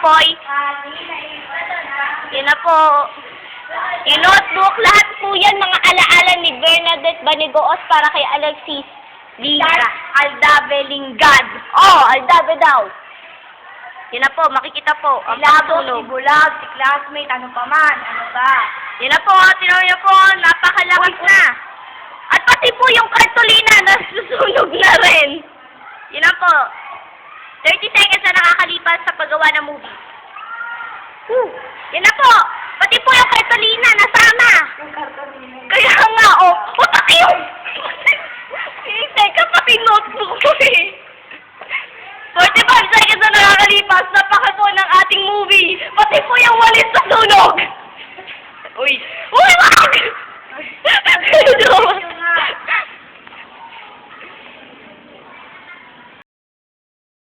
Popoy. Yun na po. Yung notebook, lahat po yan mga alaala ni Bernadette Banigoos para kay Alexis Lira. Aldave Lingad. Oh, Aldave daw. Yun na po, makikita po. Ang Ilado, pagtulog. si Bulag, si classmate, ano pa man. Ano ba? Yun na po, tinaw niyo po, napakalakas na. At pati po yung kartolina, nasusunog na rin. Yun na po. 30 seconds na nakakalipas sa paggawa ng movie. Yun na po. Pati po yung kartolina, nasama. Kaya nga, oh. O, pati yung... Teka, pati notebook ko eh. 45 seconds na nakakalipas, napaka po ng ating movie. Pati po yung walis sa sunog.